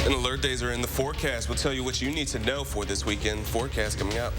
And alert days are in the forecast. We'll tell you what you need to know for this weekend. Forecast coming up.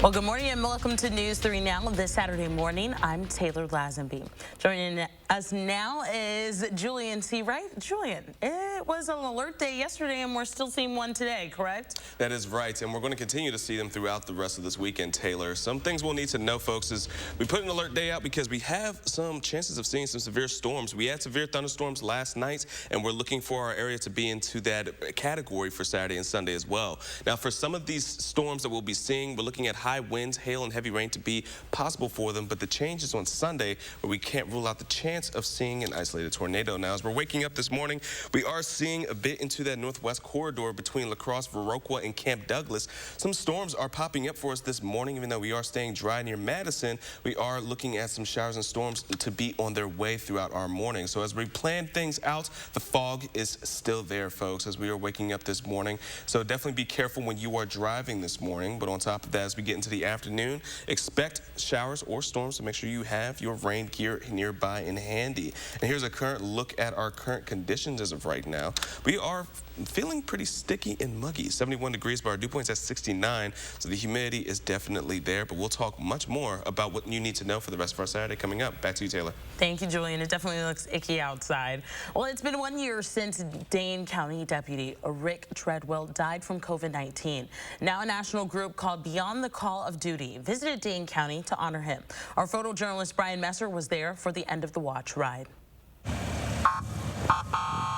Well, good morning and welcome to News 3 Now this Saturday morning. I'm Taylor Lazenby. Joining us now is Julian Seawright. Julian, it was an alert day yesterday and we're still seeing one today, correct? That is right, and we're going to continue to see them throughout the rest of this weekend, Taylor. Some things we'll need to know, folks, is we put an alert day out because we have some chances of seeing some severe storms. We had severe thunderstorms last night, and we're looking for our area to be into that category for Saturday and Sunday as well. Now, for some of these storms that we'll be seeing, we're looking at high winds, hail, and heavy rain to be possible for them, but the change is on Sunday, where we can't rule out the chance of seeing an isolated tornado. Now, as we're waking up this morning, we are seeing a bit into that northwest corridor between La Crosse, Viroqua, and Camp Douglas. Some storms are popping up for us this morning. Even though we are staying dry near Madison, we are looking at some showers and storms to be on their way throughout our morning. So as we plan things out, the fog is still there, folks, as we are waking up this morning. So definitely be careful when you are driving this morning. But on top of that, as we get into the afternoon, expect showers or storms, so make sure you have your rain gear nearby and handy. And here's a current look at our current conditions as of right now. We are feeling pretty sticky and muggy. 71 degrees, but our dew point's at 69, so the humidity is definitely there. But we'll talk much more about what you need to know for the rest of our Saturday coming up. Back to you, Taylor. Thank you, Julian. It definitely looks icky outside. Well, it's been 1 year since Dane County Deputy Rick Treadwell died from COVID-19. Now a national group called Beyond the Call of Duty visited Dane County to honor him. Our photojournalist Brian Messer was there for the End of the Watch ride.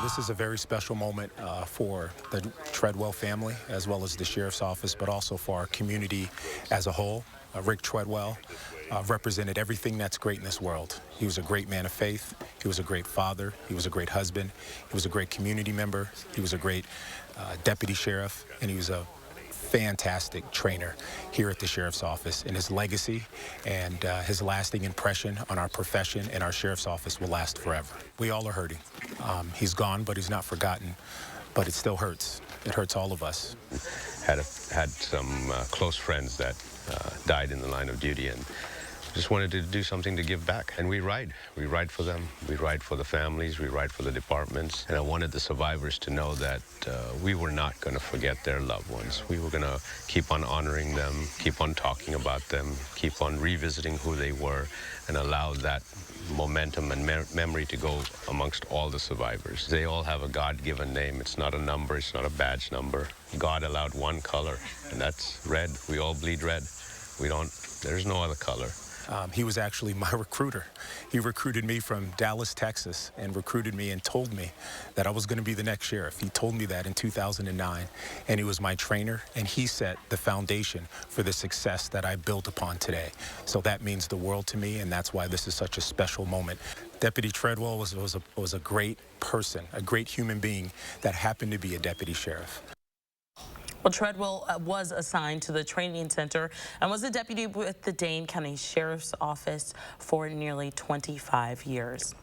This is a very special moment for the Treadwell family, as well as the Sheriff's Office, but also for our community as a whole. Rick Treadwell represented everything that's great in this world. He was a great man of faith. He was a great father. He was a great husband. He was a great community member. He was a great deputy sheriff, and he was a fantastic trainer here at the Sheriff's Office. And his legacy and his lasting impression on our profession and our Sheriff's Office will last forever. We all are hurting. He's gone, but he's not forgotten. But it still hurts. It hurts all of us. Had some close friends that died in the line of duty, and just wanted to do something to give back. And we ride for them, we ride for the families, we ride for the departments. And I wanted the survivors to know that we were not going to forget their loved ones. We were going to keep on honoring them, keep on talking about them, keep on revisiting who they were, and allow that momentum and memory to go amongst all the survivors. They all have a God-given name. It's not a number, it's not a badge number. God allowed one color, and that's red. We all bleed red. There's no other color. He was actually my recruiter. He recruited me from Dallas, Texas, and recruited me and told me that I was going to be the next sheriff. He told me that in 2009, and he was my trainer, and he set the foundation for the success that I built upon today. So that means the world to me, and that's why this is such a special moment. Deputy Treadwell was a great person, a great human being that happened to be a deputy sheriff. Well, Treadwell was assigned to the training center and was a deputy with the Dane County Sheriff's Office for nearly 25 years.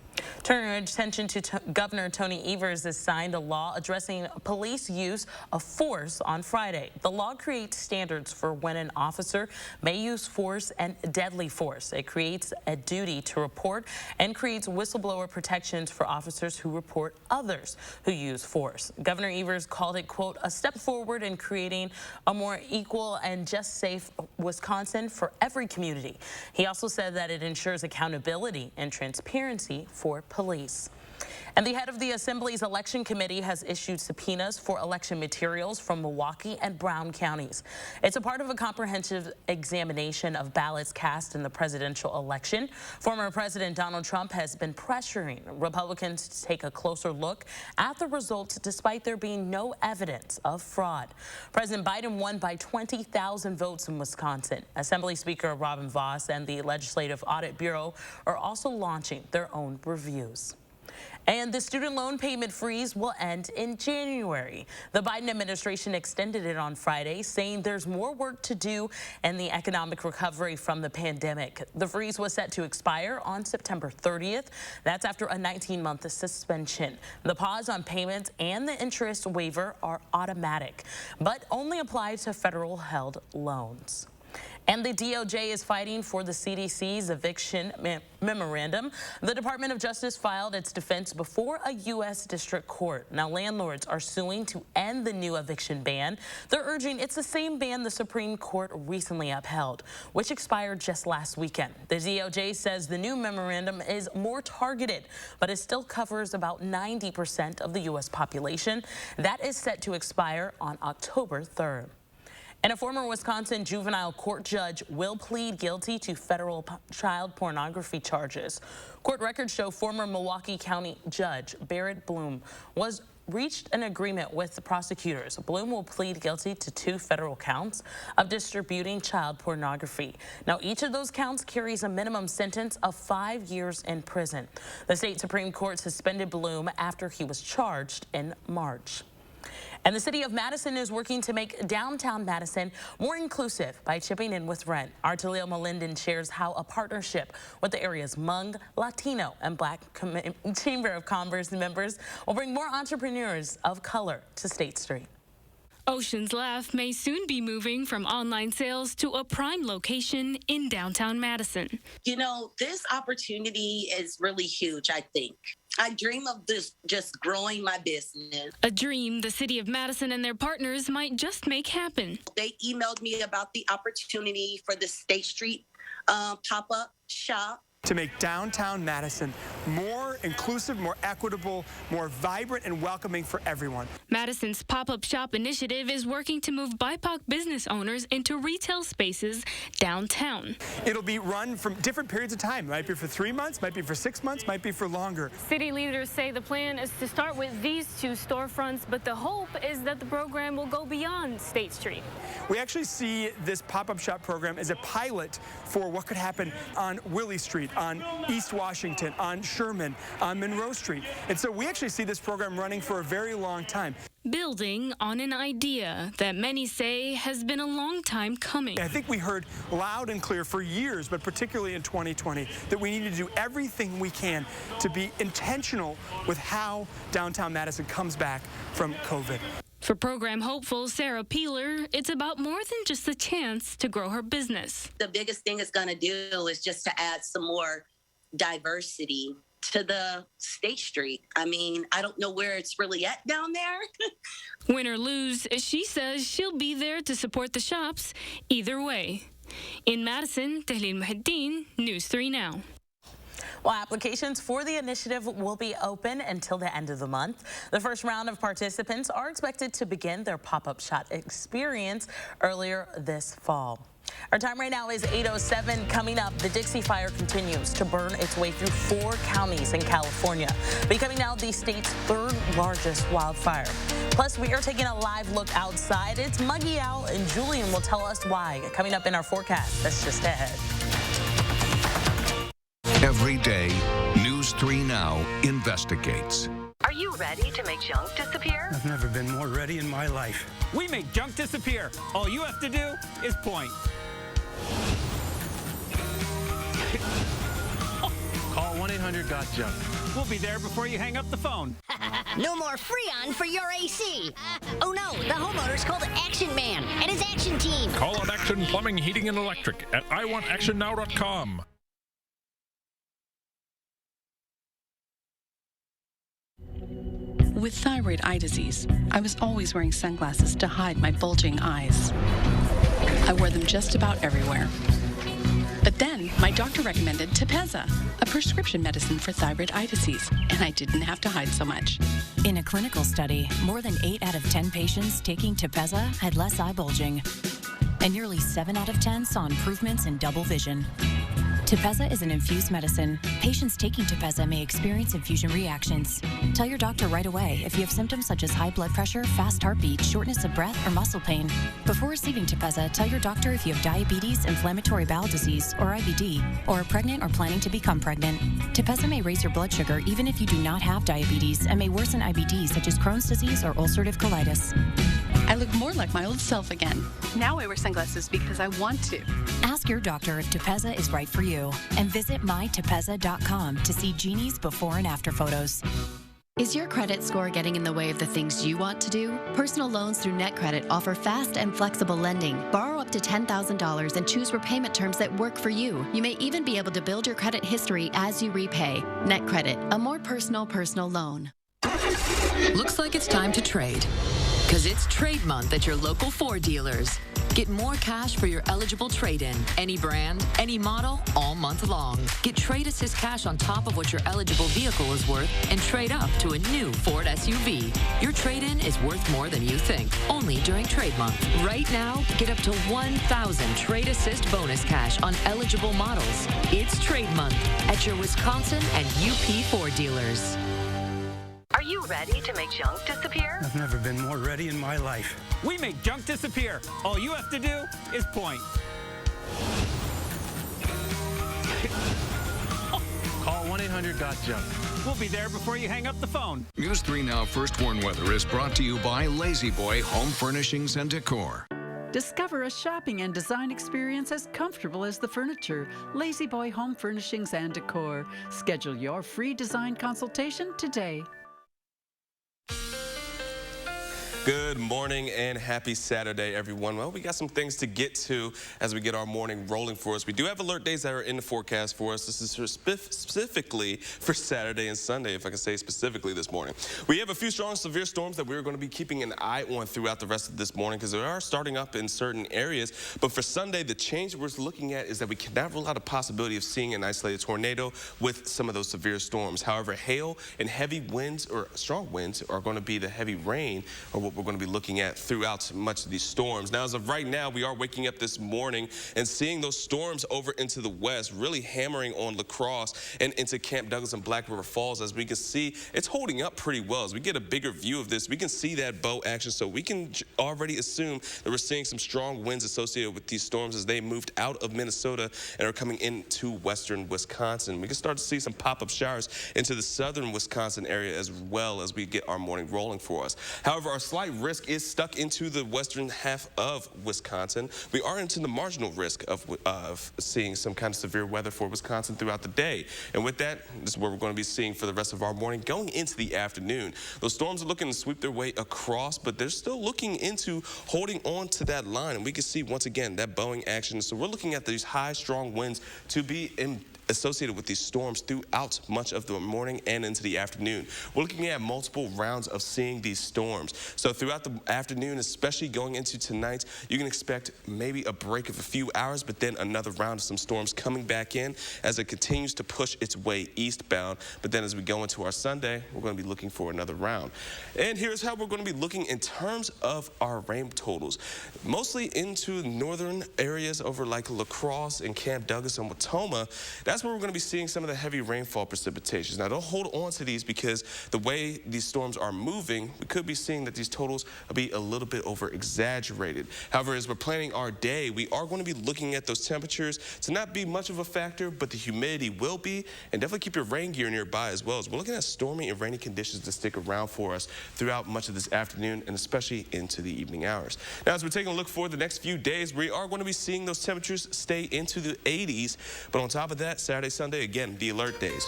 Turning our attention to Governor Tony Evers has signed a law addressing police use of force on Friday. The law creates standards for when an officer may use force and deadly force. It creates a duty to report and creates whistleblower protections for officers who report others who use force. Governor Evers called it, quote, a step forward in creating a more equal and just safe Wisconsin for every community. He also said that it ensures accountability and transparency for police. And the head of the Assembly's Election Committee has issued subpoenas for election materials from Milwaukee and Brown counties. It's a part of a comprehensive examination of ballots cast in the presidential election. Former President Donald Trump has been pressuring Republicans to take a closer look at the results despite there being no evidence of fraud. President Biden won by 20,000 votes in Wisconsin. Assembly Speaker Robin Vos and the Legislative Audit Bureau are also launching their own reviews. And the student loan payment freeze will end in January. The Biden administration extended it on Friday, saying there's more work to do in the economic recovery from the pandemic. The freeze was set to expire on September 30th. That's after a 19-month suspension. The pause on payments and the interest waiver are automatic, but only apply to federal-held loans. And the DOJ is fighting for the CDC's eviction memorandum. The Department of Justice filed its defense before a U.S. district court. Now, landlords are suing to end the new eviction ban. They're urging it's the same ban the Supreme Court recently upheld, which expired just last weekend. The DOJ says the new memorandum is more targeted, but it still covers about 90% of the U.S. population. That is set to expire on October 3rd. And a former Wisconsin juvenile court judge will plead guilty to federal child pornography charges. Court records show former Milwaukee County Judge Barrett Bloom reached an agreement with the prosecutors. Bloom will plead guilty to 2 federal counts of distributing child pornography. Now, each of those counts carries a minimum sentence of 5 years in prison. The state Supreme Court suspended Bloom after he was charged in March. And the city of Madison is working to make downtown Madison more inclusive by chipping in with rent. Our Talil Melinden shares how a partnership with the area's Hmong, Latino, and Black Chamber of Commerce members will bring more entrepreneurs of color to State Street. Ocean's Laugh may soon be moving from online sales to a prime location in downtown Madison. You know, this opportunity is really huge, I think. I dream of this just growing my business. A dream the city of Madison and their partners might just make happen. They emailed me about the opportunity for the State Street pop-up shop. To make downtown Madison more inclusive, more equitable, more vibrant and welcoming for everyone. Madison's pop-up shop initiative is working to move BIPOC business owners into retail spaces downtown. It'll be run from different periods of time. It might be for 3 months, might be for 6 months, might be for longer. City leaders say the plan is to start with these 2 storefronts, but the hope is that the program will go beyond State Street. We actually see this pop-up shop program as a pilot for what could happen on Willie Street, on East Washington, on Sherman, on Monroe Street. And so we actually see this program running for a very long time. Building on an idea that many say has been a long time coming. I think we heard loud and clear for years, but particularly in 2020, that we need to do everything we can to be intentional with how downtown Madison comes back from COVID. For program hopeful Sarah Peeler, it's about more than just a chance to grow her business. The biggest thing it's going to do is just to add some more diversity to the State Street. I mean, I don't know where it's really at down there. Win or lose, she says she'll be there to support the shops either way. In Madison, Tahlil Muhiddin, News 3 Now. Well, applications for the initiative will be open until the end of the month. The first round of participants are expected to begin their pop-up shop experience earlier this fall. Our time right now is 8:07. Coming up, the Dixie Fire continues to burn its way through 4 counties in California, becoming now the state's 3rd largest wildfire. Plus, we are taking a live look outside. It's muggy out, and Julian will tell us why. Coming up in our forecast, that's just ahead. Every day, News 3 Now investigates. Are you ready to make junk disappear? I've never been more ready in my life. We make junk disappear. All you have to do is point. Call 1-800-GOT-JUNK. We'll be there before you hang up the phone. No more Freon for your AC. Oh no, the homeowner's called Action Man and his action team. Call on Action Plumbing, Heating, and Electric at iwantactionnow.com. With thyroid eye disease, I was always wearing sunglasses to hide my bulging eyes. I wore them just about everywhere. But then, my doctor recommended Tepezza, a prescription medicine for thyroid eye disease, and I didn't have to hide so much. In a clinical study, more than 8 out of 10 patients taking Tepezza had less eye bulging, and nearly 7 out of 10 saw improvements in double vision. Tepezza is an infused medicine. Patients taking Tepezza may experience infusion reactions. Tell your doctor right away if you have symptoms such as high blood pressure, fast heartbeat, shortness of breath, or muscle pain. Before receiving Tepezza, tell your doctor if you have diabetes, inflammatory bowel disease, or IBD, or are pregnant or planning to become pregnant. Tepezza may raise your blood sugar even if you do not have diabetes and may worsen IBD such as Crohn's disease or ulcerative colitis. I look more like my old self again. Now I wear sunglasses because I want to. Ask your doctor if Tepezza is right for you and visit mytepezza.com to see Jeannie's before and after photos. Is your credit score getting in the way of the things you want to do? Personal loans through NetCredit offer fast and flexible lending. Borrow up to $10,000 and choose repayment terms that work for you. You may even be able to build your credit history as you repay. NetCredit, a more personal loan. Looks like it's time to trade. Because it's trade month at your local Ford dealers. Get more cash for your eligible trade-in. Any brand, any model, all month long. Get Trade Assist cash on top of what your eligible vehicle is worth and trade up to a new Ford SUV. Your trade-in is worth more than you think, only during trade month. Right now, get up to 1,000 Trade Assist bonus cash on eligible models. It's trade month at your Wisconsin and UP Ford dealers. Are you ready to make junk disappear? I've never been more ready in my life. We make junk disappear. All you have to do is point. Call 1-800-GOT-JUNK. We'll be there before you hang up the phone. News 3 Now First Warn Weather is brought to you by Lazy Boy Home Furnishings and Decor. Discover a shopping and design experience as comfortable as the furniture. Lazy Boy Home Furnishings and Decor. Schedule your free design consultation today. Good morning and happy Saturday, everyone. Well, we got some things to get to as we get our morning rolling for us. We do have alert days that are in the forecast for us. This is specifically for Saturday and Sunday, if I can say specifically this morning. We have a few strong severe storms that we're going to be keeping an eye on throughout the rest of this morning because they are starting up in certain areas. But for Sunday, the change we're looking at is that we cannot rule out a possibility of seeing an isolated tornado with some of those severe storms. However, hail and heavy winds or strong winds are going to be the heavy rain or what we're going to be looking at throughout much of these storms. Now, as of right now, we are waking up this morning and seeing those storms over into the west, really hammering on La Crosse and into Camp Douglas and Black River Falls. As we can see, it's holding up pretty well. As we get a bigger view of this, we can see that bow action, so we can already assume that we're seeing some strong winds associated with these storms as they moved out of Minnesota and are coming into western Wisconsin. We can start to see some pop-up showers into the southern Wisconsin area as well as we get our morning rolling for us. However, our slight risk is stuck into the western half of Wisconsin. We are into the marginal risk of seeing some kind of severe weather for Wisconsin throughout the day. And with that, this is what we're going to be seeing for the rest of our morning going into the afternoon. Those storms are looking to sweep their way across, but they're still looking into holding on to that line. And we can see once again that bowing action. So we're looking at these high, strong winds to be associated with these storms throughout much of the morning and into the afternoon. We're looking at multiple rounds of seeing these storms. So throughout the afternoon, especially going into tonight, you can expect maybe a break of a few hours, but then another round of some storms coming back in as it continues to push its way eastbound. But then as we go into our Sunday, we're going to be looking for another round. And here's how we're going to be looking in terms of our rain totals. Mostly into northern areas over like La Crosse and Camp Douglas and Watoma. That's where we're going to be seeing some of the heavy rainfall precipitations. Now, don't hold on to these because the way these storms are moving, we could be seeing that these totals will be a little bit over-exaggerated. However, as we're planning our day, we are going to be looking at those temperatures to not be much of a factor, but the humidity will be, and definitely keep your rain gear nearby as well. As we're looking at stormy and rainy conditions to stick around for us throughout much of this afternoon and especially into the evening hours. Now, as we're taking a look for the next few days, we are going to be seeing those temperatures stay into the 80s, but on top of that, Saturday, Sunday, again, the alert days.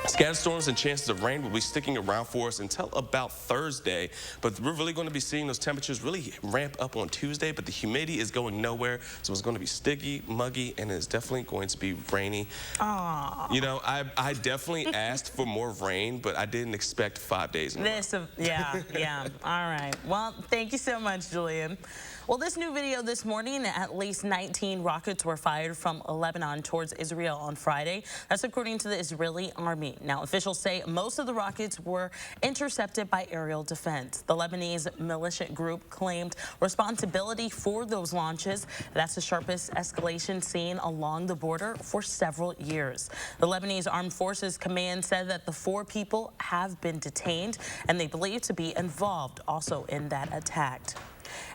Scattered storms and chances of rain will be sticking around for us until about Thursday, but we're really going to be seeing those temperatures really ramp up on Tuesday, but the humidity is going nowhere, so it's going to be sticky, muggy, and it's definitely going to be rainy. Aww. You know, I definitely asked for more rain, but I didn't expect 5 days in a row. Yeah. All right. Well, thank you so much, Julian. Well, this new video this morning, at least 19 rockets were fired from Lebanon towards Israel on Friday. That's according to the Israeli army. Now, officials say most of the rockets were intercepted by aerial defense. The Lebanese militia group claimed responsibility for those launches. That's the sharpest escalation seen along the border for several years. The Lebanese Armed Forces Command said that the 4 people have been detained and they believe to be involved also in that attack.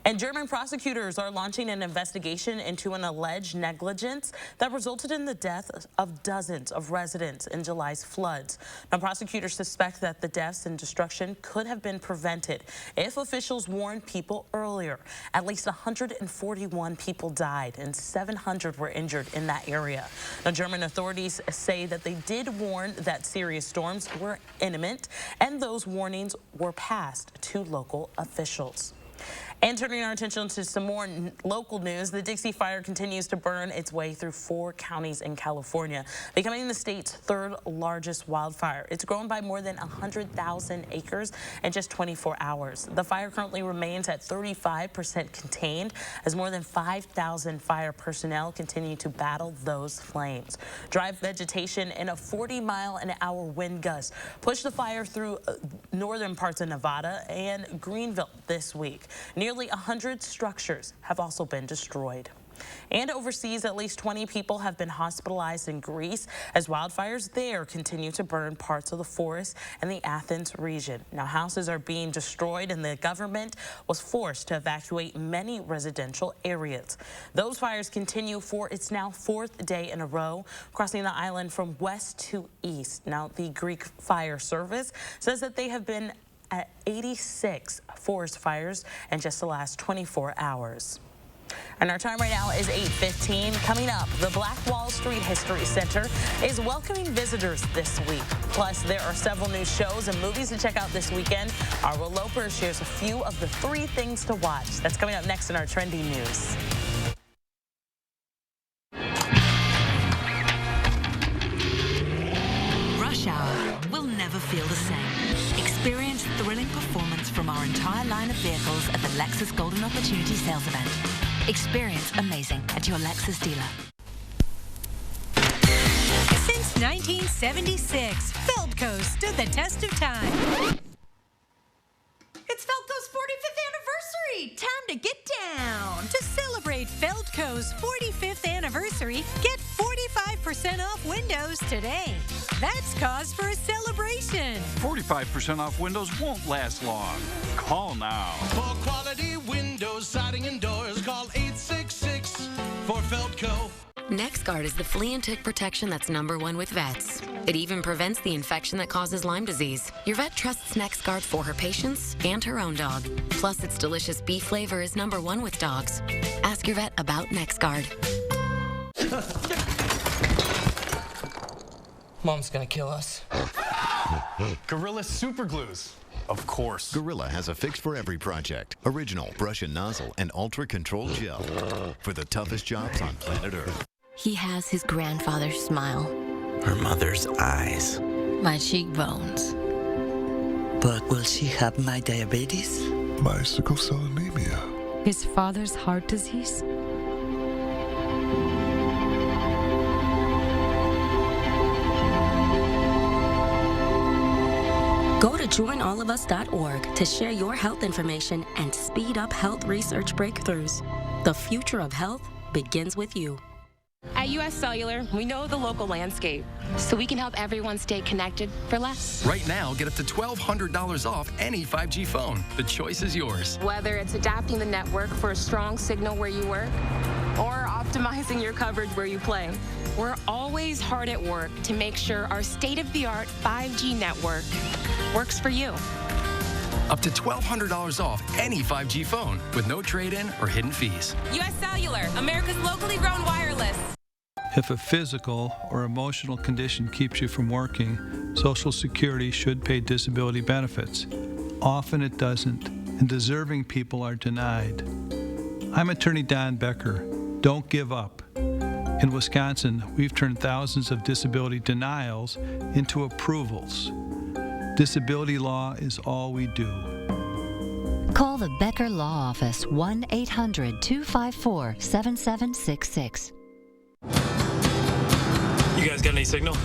And German prosecutors are launching an investigation into an alleged negligence that resulted in the death of dozens of residents in July's floods. Now, prosecutors suspect that the deaths and destruction could have been prevented if officials warned people earlier. At least 141 people died and 700 were injured in that area. Now, German authorities say that they did warn that serious storms were imminent, and those warnings were passed to local officials. And turning our attention to some more local news, the Dixie Fire continues to burn its way through 4 counties in California, becoming the state's 3rd largest wildfire. It's grown by more than 100,000 acres in just 24 hours. The fire currently remains at 35% contained as more than 5,000 fire personnel continue to battle those flames. Dry vegetation and a 40-mile-an-hour wind gust pushed the fire through northern parts of Nevada and Greenville this week. Nearly 100 structures have also been destroyed. And overseas, at least 20 people have been hospitalized in Greece as wildfires there continue to burn parts of the forest and the Athens region. Now, houses are being destroyed and the government was forced to evacuate many residential areas. Those fires continue for its now 4th day in a row, crossing the island from west to east. Now, the Greek Fire Service says that they have been at 86 forest fires in just the last 24 hours. And our time right now is 8:15. Coming up, the Black Wall Street History Center is welcoming visitors this week. Plus, there are several new shows and movies to check out this weekend. Our Will Loper shares a few of the 3 things to watch. That's coming up next in our trending news. Rush hour will never feel the same. Experience thrilling performance from our entire line of vehicles at the Lexus Golden Opportunity Sales Event. Experience amazing at your Lexus dealer. Since 1976, Feldco stood the test of time. It's Feldco's 45th anniversary! Time to get down! To celebrate Feldco's 45th anniversary, get 45% off windows today. That's cause for a celebration. 45% off windows won't last long. Call now. For quality windows, siding, and doors, call 866 for Feldco. NexGard is the flea and tick protection that's #1 with vets. It even prevents the infection that causes Lyme disease. Your vet trusts NexGard for her patients and her own dog. Plus, its delicious beef flavor is #1 with dogs. Ask your vet about NexGard. Mom's gonna kill us. Gorilla Super Glues. Of course. Gorilla has a fix for every project. Original brush and nozzle and ultra-controlled gel for the toughest jobs on planet Earth. He has his grandfather's smile. Her mother's eyes. My cheekbones. But will she have my diabetes? My sickle cell anemia. His father's heart disease. Go to joinallofus.org to share your health information and speed up health research breakthroughs. The future of health begins with you. At US Cellular, we know the local landscape, so we can help everyone stay connected for less. Right now, get up to $1,200 off any 5G phone. The choice is yours. Whether it's adapting the network for a strong signal where you work, or optimizing your coverage where you play, we're always hard at work to make sure our state-of-the-art 5G network works for you. Up to $1,200 off any 5G phone with no trade-in or hidden fees. US Cellular, America's locally grown wireless. If a physical or emotional condition keeps you from working, Social Security should pay disability benefits. Often it doesn't, and deserving people are denied. I'm attorney Don Becker. Don't give up. In Wisconsin, we've turned thousands of disability denials into approvals. Disability law is all we do. Call the Becker Law Office, 1-800-254-7766. You guys got any signal?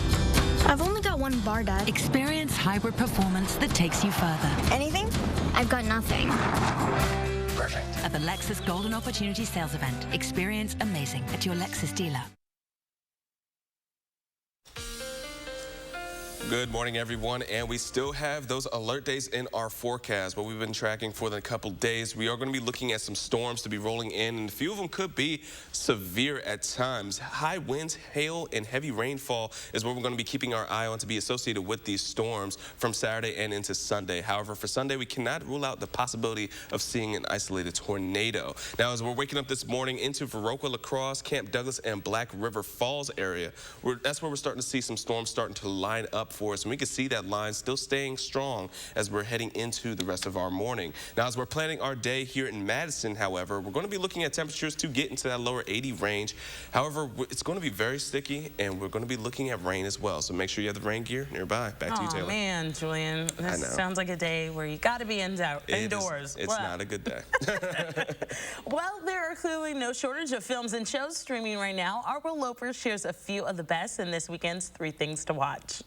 I've only got one bar, Dad. Experience hybrid performance that takes you further. Anything? I've got nothing. Perfect. At the Lexus Golden Opportunity Sales Event. Experience amazing at your Lexus dealer. Good morning, everyone, and we still have those alert days in our forecast, what we've been tracking for the couple days. We are going to be looking at some storms to be rolling in, and a few of them could be severe at times. High winds, hail, and heavy rainfall is what we're going to be keeping our eye on to be associated with these storms from Saturday and into Sunday. However, for Sunday, we cannot rule out the possibility of seeing an isolated tornado. Now, as we're waking up this morning into Viroqua, La Crosse, Camp Douglas, and Black River Falls area, that's where we're starting to see some storms starting to line up for us, and we can see that line still staying strong as we're heading into the rest of our morning. Now, as we're planning our day here in Madison, however, we're going to be looking at temperatures to get into that lower 80 range. However, it's going to be very sticky, and we're going to be looking at rain as well, so make sure you have the rain gear nearby. Back to you, Taylor. Oh, man, Julian, this sounds like a day where you got to be indoors. It's not a good day. Well, there are clearly no shortage of films and shows streaming right now. Our Will Loper shares a few of the best in this weekend's 3 Things to Watch.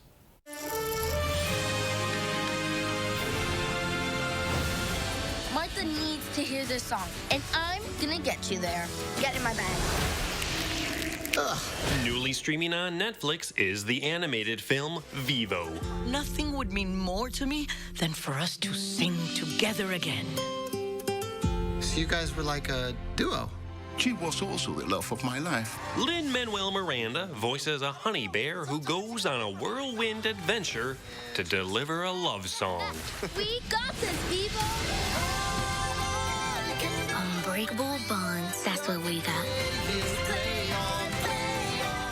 Martha needs to hear this song, and I'm gonna get you there. Get in my bag. Ugh. Newly streaming on Netflix is the animated film Vivo. Nothing would mean more to me than for us to sing together again. So you guys were like a duo? She was also the love of my life. Lin-Manuel Miranda voices a honey bear who goes on a whirlwind adventure to deliver a love song. We got this, Vivo! Unbreakable bonds, that's what we got.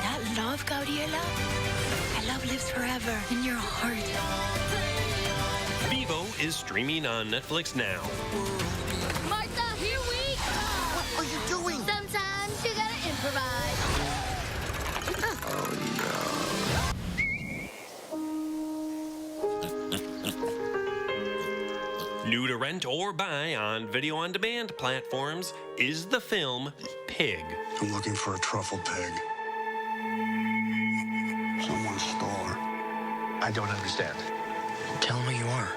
That love, Gabriela, that love lives forever in your heart. Vivo is streaming on Netflix now. Martha, here we go! What are you doing? Sometimes you gotta improvise. Oh, no. New to rent or buy on video-on-demand platforms is the film Pig. I'm looking for a truffle pig. Someone stole her. I don't understand. Tell me you are.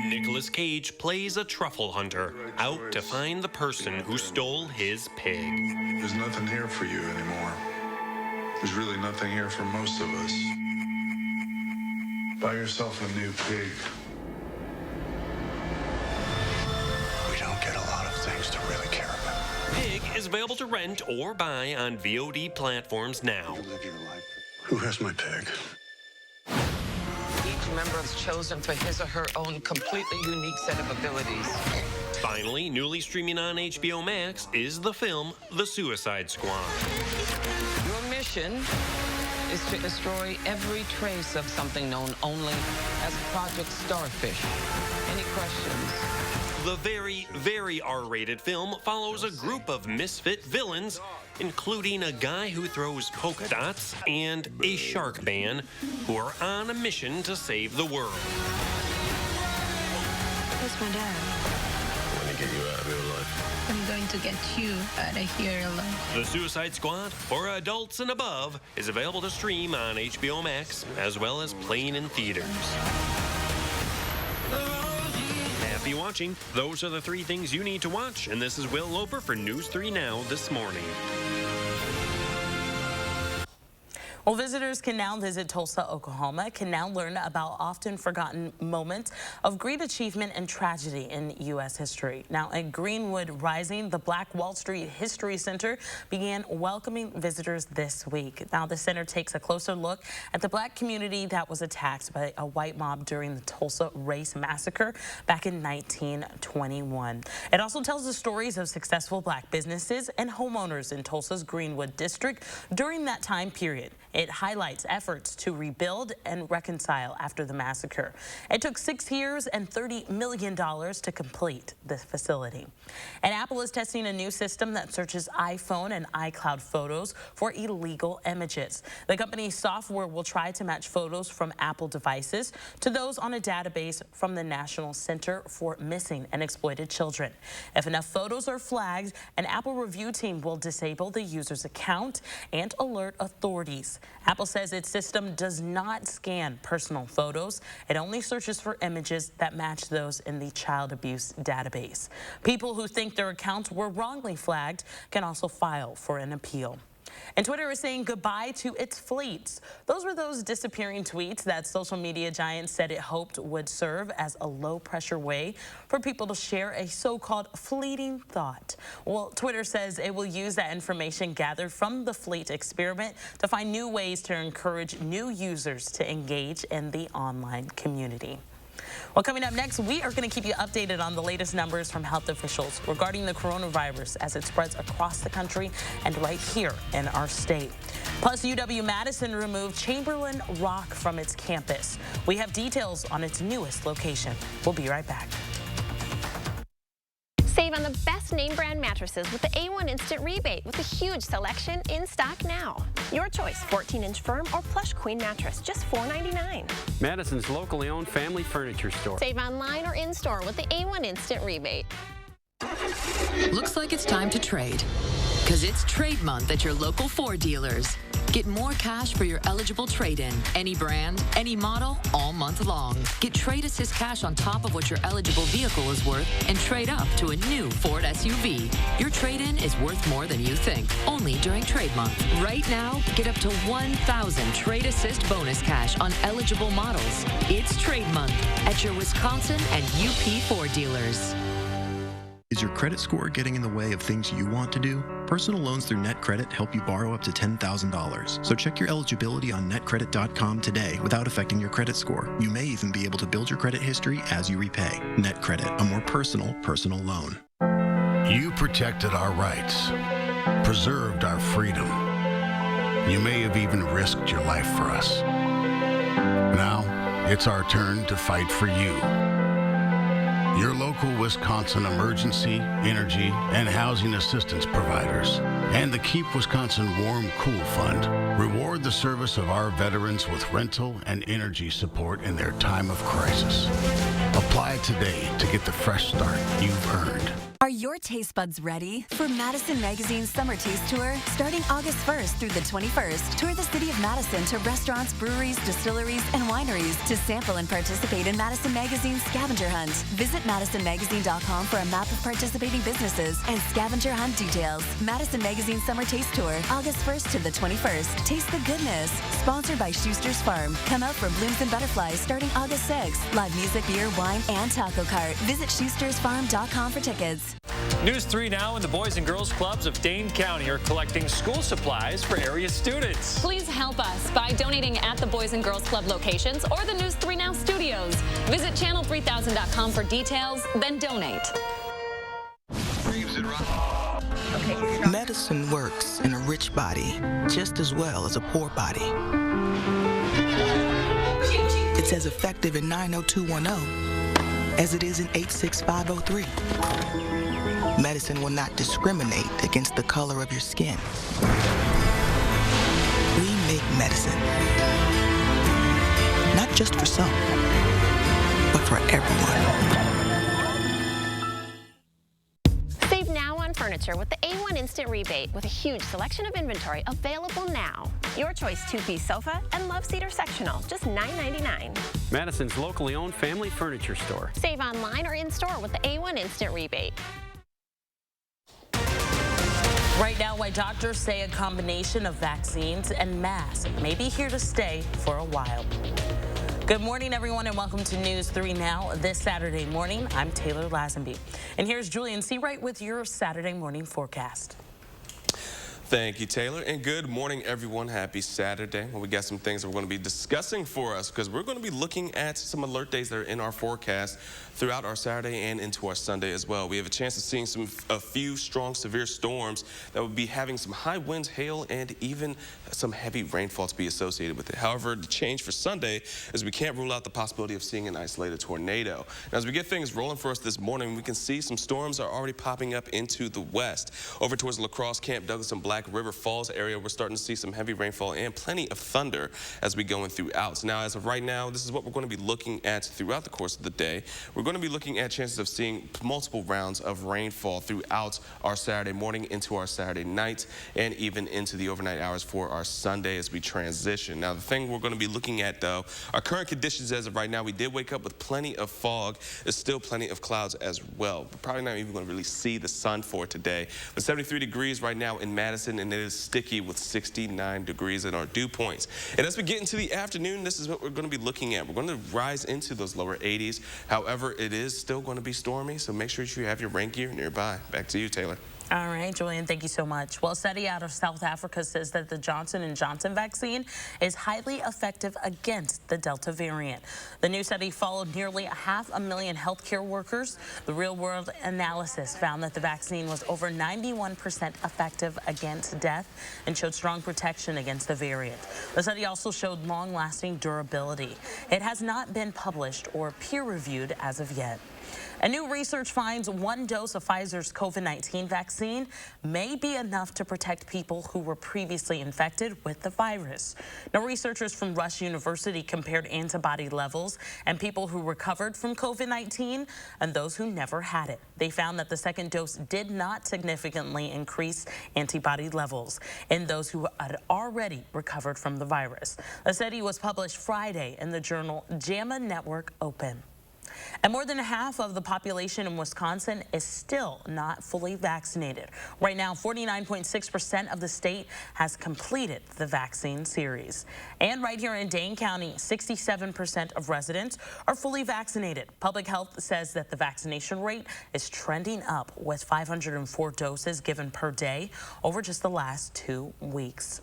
Nicolas Cage plays a truffle hunter out to find the person who stole his pig. There's nothing here for you anymore. There's really nothing here for most of us. Buy yourself a new pig. We don't get a lot of things to really care about. Pig is available to rent or buy on VOD platforms now. You live your life. Who has my pig? Each member is chosen for his or her own completely unique set of abilities. Finally, newly streaming on HBO Max is the film The Suicide Squad. Your mission is to destroy every trace of something known only as Project Starfish. Any questions? The very, very R-rated film follows a group of misfit villains, including a guy who throws polka dots and a shark man, who are on a mission to save the world. That's my dad. I want to get you out of your life. I'm going to get you out of here alive. The Suicide Squad, for adults and above, is available to stream on HBO Max, as well as playing in theaters. Happy watching. Those are the 3 things you need to watch, and this is Will Loper for News 3 Now this morning. Well, visitors can now visit Tulsa, Oklahoma, can now learn about often forgotten moments of great achievement and tragedy in U.S. history. Now, at Greenwood Rising, the Black Wall Street History Center began welcoming visitors this week. Now, the center takes a closer look at the black community that was attacked by a white mob during the Tulsa Race Massacre back in 1921. It also tells the stories of successful black businesses and homeowners in Tulsa's Greenwood district during that time period. It highlights efforts to rebuild and reconcile after the massacre. It took 6 years and $30 million to complete the facility. And Apple is testing a new system that searches iPhone and iCloud photos for illegal images. The company's software will try to match photos from Apple devices to those on a database from the National Center for Missing and Exploited Children. If enough photos are flagged, an Apple review team will disable the user's account and alert authorities. Apple says its system does not scan personal photos. It only searches for images that match those in the child abuse database. People who think their accounts were wrongly flagged can also file for an appeal. And Twitter is saying goodbye to its fleets. Those were those disappearing tweets that social media giant said it hoped would serve as a low-pressure way for people to share a so-called fleeting thought. Well, Twitter says it will use that information gathered from the fleet experiment to find new ways to encourage new users to engage in the online community. Well, coming up next, we are going to keep you updated on the latest numbers from health officials regarding the coronavirus as it spreads across the country and right here in our state. Plus, UW-Madison removed Chamberlain Rock from its campus. We have details on its newest location. We'll be right back. Save on the best name brand mattresses with the A1 Instant Rebate with a huge selection in stock now. Your choice, 14-inch firm or plush queen mattress, just $4.99. Madison's locally owned family furniture store. Save online or in-store with the A1 Instant Rebate. Looks like it's time to trade. Because it's trade month at your local Ford dealers. Get more cash for your eligible trade-in. Any brand, any model, all month long. Get Trade Assist cash on top of what your eligible vehicle is worth and trade up to a new Ford SUV. Your trade-in is worth more than you think. Only during trade month. Right now, get up to $1,000 Trade Assist bonus cash on eligible models. It's trade month at your Wisconsin and UP Ford dealers. Is your credit score getting in the way of things you want to do? Personal loans through NetCredit help you borrow up to $10,000. So check your eligibility on netcredit.com today without affecting your credit score. You may even be able to build your credit history as you repay. NetCredit, a more personal loan. You protected our rights, preserved our freedom. You may have even risked your life for us. Now, it's our turn to fight for you. Your local Wisconsin emergency, energy, and housing assistance providers, and the Keep Wisconsin Warm Cool Fund reward the service of our veterans with rental and energy support in their time of crisis. Apply today to get the fresh start you've earned. Are your taste buds ready for Madison Magazine's Summer Taste Tour? Starting August 1st through the 21st, tour the city of Madison to restaurants, breweries, distilleries, and wineries to sample and participate in Madison Magazine's scavenger hunt. Visit MadisonMagazine.com for a map of participating businesses and scavenger hunt details. Madison Magazine Summer Taste Tour, August 1st to the 21st. Taste the goodness. Sponsored by Schuster's Farm. Come out for Blooms and Butterflies starting August 6th. Live music, beer, wine, and taco cart. Visit SchustersFarm.com for tickets. News 3 now, and the Boys and Girls Clubs of Dane County are collecting school supplies for area students. Please help us by donating at the Boys and Girls Club locations or the News 3 Now studios. Visit channel3000.com for details, then donate. Medicine works in a rich body just as well as a poor body. It's as effective in 90210 as it is in 86503. Medicine will not discriminate against the color of your skin. We make medicine. Not just for some, but for everyone. Save now on furniture with the A1 Instant Rebate with a huge selection of inventory available now. Your choice, 2-piece sofa and love seat or sectional, just $9.99. Madison's locally owned family furniture store. Save online or in-store with the A1 Instant Rebate. Right now, why doctors say a combination of vaccines and masks may be here to stay for a while. Good morning, everyone, and welcome to News 3 Now. This Saturday morning, I'm Taylor Lazenby. And here's Julian Seawright with your Saturday morning forecast. Thank you, Taylor, and good morning, everyone. Happy Saturday. Well, we got some things that we're going to be discussing for us because we're going to be looking at some alert days that are in our forecast throughout our Saturday and into our Sunday as well. We have a chance of seeing a few strong, severe storms that will be having some high winds, hail, and even some heavy rainfall to be associated with it. However, the change for Sunday is we can't rule out the possibility of seeing an isolated tornado. Now, as we get things rolling for us this morning, we can see some storms are already popping up into the west. Over towards La Crosse, Camp Douglas, and Black River Falls area, we're starting to see some heavy rainfall and plenty of thunder as we go in throughout. So now, as of right now, this is what we're going to be looking at throughout the course of the day. We're going to be looking at chances of seeing multiple rounds of rainfall throughout our Saturday morning into our Saturday night and even into the overnight hours for our Sunday as we transition. Now, the thing we're going to be looking at, though, our current conditions as of right now, we did wake up with plenty of fog. There's still plenty of clouds as well. We're probably not even going to really see the sun for today. But 73 degrees right now in Madison. Madison, and it is sticky with 69 degrees in our dew points. And as we get into the afternoon, this is what we're going to be looking at. We're going to rise into those lower 80s. However, it is still going to be stormy, so make sure you have your rain gear nearby. Back to you, Taylor. All right, Julian, thank you so much. Well, a study out of South Africa says that the Johnson & Johnson vaccine is highly effective against the Delta variant. The new study followed nearly 500,000 healthcare workers. The real-world analysis found that the vaccine was over 91% effective against death and showed strong protection against the variant. The study also showed long-lasting durability. It has not been published or peer-reviewed as of yet. And new research finds one dose of Pfizer's COVID-19 vaccine may be enough to protect people who were previously infected with the virus. Now, researchers from Rush University compared antibody levels and people who recovered from COVID-19 and those who never had it. They found that the second dose did not significantly increase antibody levels in those who had already recovered from the virus. The study was published Friday in the journal JAMA Network Open. And more than half of the population in Wisconsin is still not fully vaccinated. Right now, 49.6% of the state has completed the vaccine series. And right here in Dane County, 67% of residents are fully vaccinated. Public Health says that the vaccination rate is trending up with 504 doses given per day over just the last 2 weeks.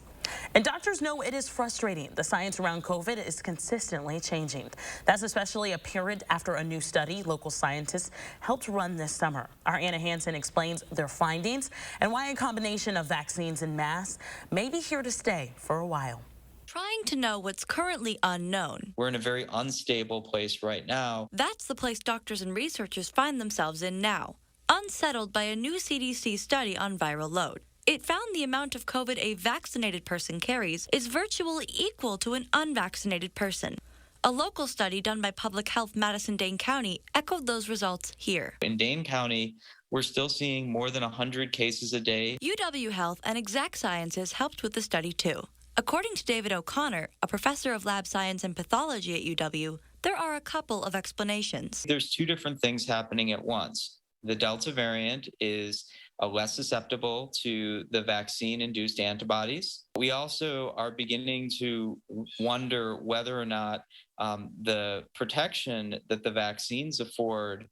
And doctors know it is frustrating. The science around COVID is consistently changing. That's especially apparent after a new study local scientists helped run this summer. Our Anna Hansen explains their findings and why a combination of vaccines and masks may be here to stay for a while. Trying to know what's currently unknown. We're in a very unstable place right now. That's the place doctors and researchers find themselves in now, unsettled by a new CDC study on viral load. It found the amount of COVID a vaccinated person carries is virtually equal to an unvaccinated person. A local study done by Public Health Madison-Dane County echoed those results here. In Dane County, we're still seeing more than 100 cases a day. UW Health and Exact Sciences helped with the study too. According to David O'Connor, a professor of lab science and pathology at UW, there are a couple of explanations. There's two different things happening at once. The Delta variant is less susceptible to the vaccine-induced antibodies. We also are beginning to wonder whether or not the protection that the vaccines afford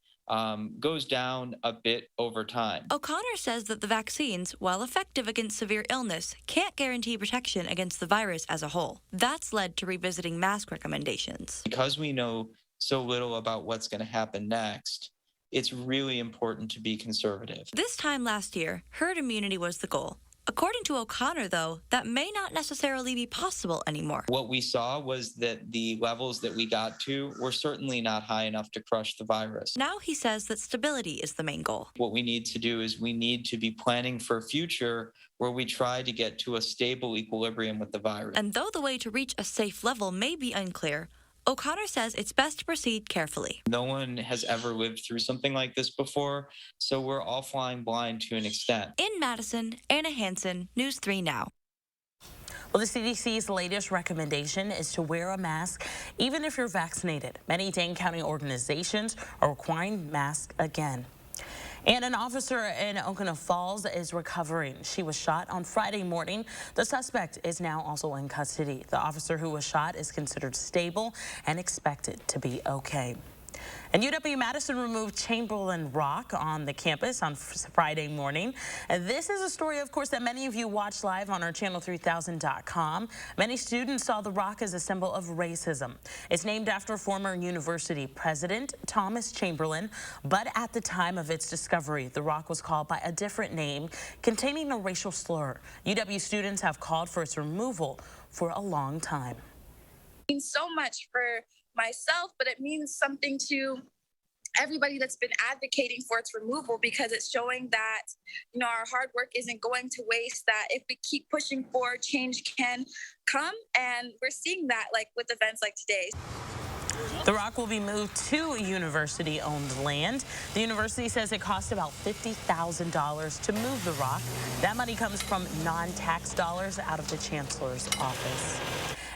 goes down a bit over time. O'Connor says that the vaccines, while effective against severe illness, can't guarantee protection against the virus as a whole. That's led to revisiting mask recommendations. Because we know so little about what's going to happen next, it's really important to be conservative. This time last year, herd immunity was the goal. According to O'Connor, though, that may not necessarily be possible anymore. What we saw was that the levels that we got to were certainly not high enough to crush the virus. Now he says that stability is the main goal. What we need to do is we need to be planning for a future where we try to get to a stable equilibrium with the virus. And though the way to reach a safe level may be unclear, O'Connor says it's best to proceed carefully. No one has ever lived through something like this before, so we're all flying blind to an extent. In Madison, Anna Hansen, News 3 Now. Well, the CDC's latest recommendation is to wear a mask even if you're vaccinated. Many Dane County organizations are requiring masks again. And an officer in Oconee Falls is recovering. She was shot on Friday morning. The suspect is now also in custody. The officer who was shot is considered stable and expected to be okay. And UW-Madison removed Chamberlain Rock on the campus on Friday morning. And this is a story, of course, that many of you watched live on our channel3000.com. Many students saw the rock as a symbol of racism. It's named after former university president Thomas Chamberlain, but at the time of its discovery, the rock was called by a different name containing a racial slur. UW students have called for its removal for a long time. It means so much for myself, but it means something to everybody that's been advocating for its removal, because it's showing that, you know, our hard work isn't going to waste, that if we keep pushing forward, change can come. And we're seeing that, like, with events like today. The rock will be moved to university-owned land. The university says it costs about $50,000 to move the rock. That money comes from non-tax dollars out of the chancellor's office.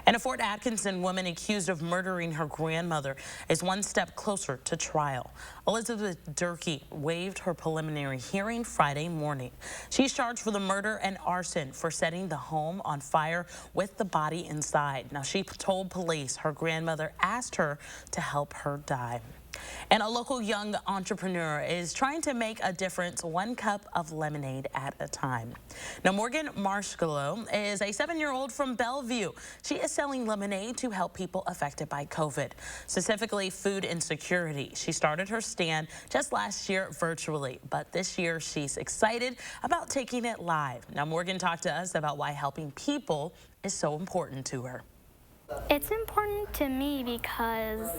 And a Fort Atkinson woman accused of murdering her grandmother is one step closer to trial. Elizabeth Durkee waived her preliminary hearing Friday morning. She's charged for the murder and arson for setting the home on fire with the body inside. Now, she told police her grandmother asked her to help her die. And a local young entrepreneur is trying to make a difference one cup of lemonade at a time. Now, Morgan Marshgallow is a 7-year-old from Bellevue. She is selling lemonade to help people affected by COVID, specifically food insecurity. She started her stand just last year virtually, but this year she's excited about taking it live. Now, Morgan talked to us about why helping people is so important to her. It's important to me because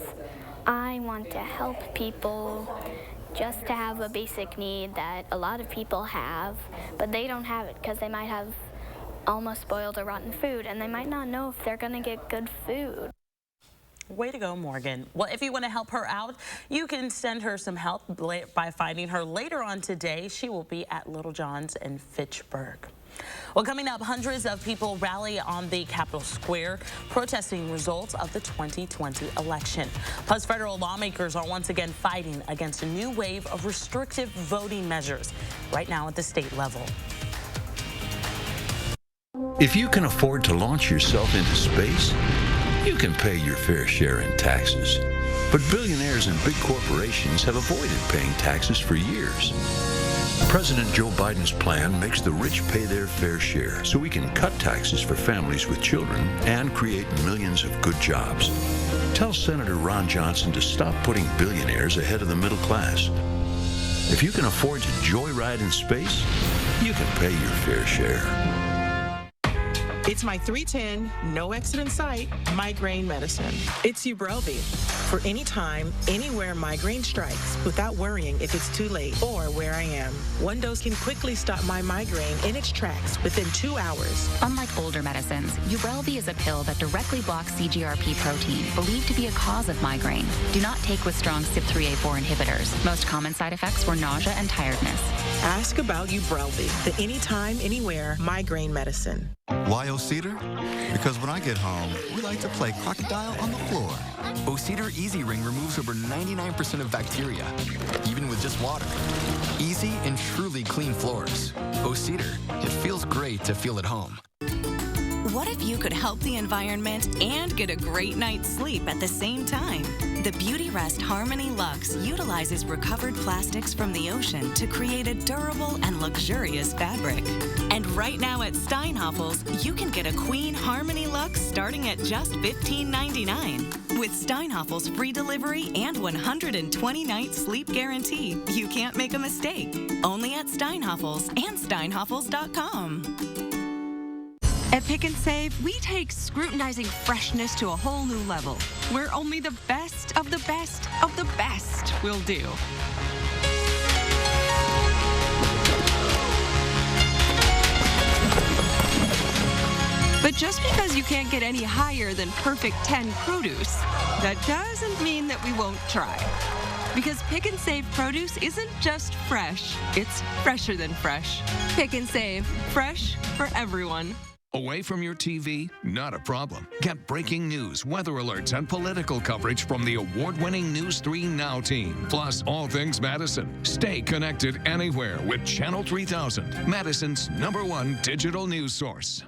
I want to help people just to have a basic need that a lot of people have, but they don't have it because they might have almost spoiled or rotten food, and they might not know if they're going to get good food. Way to go, Morgan. Well, if you want to help her out, you can send her some help by finding her later on today. She will be at Little John's in Fitchburg. Well, coming up, hundreds of people rally on the Capitol Square protesting results of the 2020 election. Plus, federal lawmakers are once again fighting against a new wave of restrictive voting measures right now at the state level. If you can afford to launch yourself into space, you can pay your fair share in taxes. But billionaires and big corporations have avoided paying taxes for years. President Joe Biden's plan makes the rich pay their fair share so we can cut taxes for families with children and create millions of good jobs. Tell Senator Ron Johnson to stop putting billionaires ahead of the middle class. If you can afford to joyride in space, you can pay your fair share. It's my 310, no exit in sight, migraine medicine. It's Ubrelvy for any time, anywhere migraine strikes without worrying if it's too late or where I am. One dose can quickly stop my migraine in its tracks within 2 hours. Unlike older medicines, Ubrelvy is a pill that directly blocks CGRP protein, believed to be a cause of migraine. Do not take with strong CYP3A4 inhibitors. Most common side effects were nausea and tiredness. Ask about Ubrelvy, the anytime, anywhere migraine medicine. Why O-Cedar? Because when I get home, we like to play crocodile on the floor. O-Cedar Easy Ring removes over 99% of bacteria, even with just water. Easy and truly clean floors. O-Cedar, it feels great to feel at home. What if you could help the environment and get a great night's sleep at the same time? The Beautyrest HARMONY LUX utilizes recovered plastics from the ocean to create a durable and luxurious fabric. And right now at Steinhafels, you can get a Queen HARMONY LUX starting at just $15.99. With Steinhafels free delivery and 120-night sleep guarantee, you can't make a mistake. Only at Steinhafels and Steinhafels.com. At Pick and Save, we take scrutinizing freshness to a whole new level, where only the best of the best of the best will do. But just because you can't get any higher than Perfect 10 produce, that doesn't mean that we won't try. Because Pick and Save produce isn't just fresh, it's fresher than fresh. Pick and Save, fresh for everyone. Away from your TV? Not a problem. Get breaking news, weather alerts, and political coverage from the award-winning News 3 Now team. Plus, all things Madison. Stay connected anywhere with Channel 3000, Madison's #1 digital news source.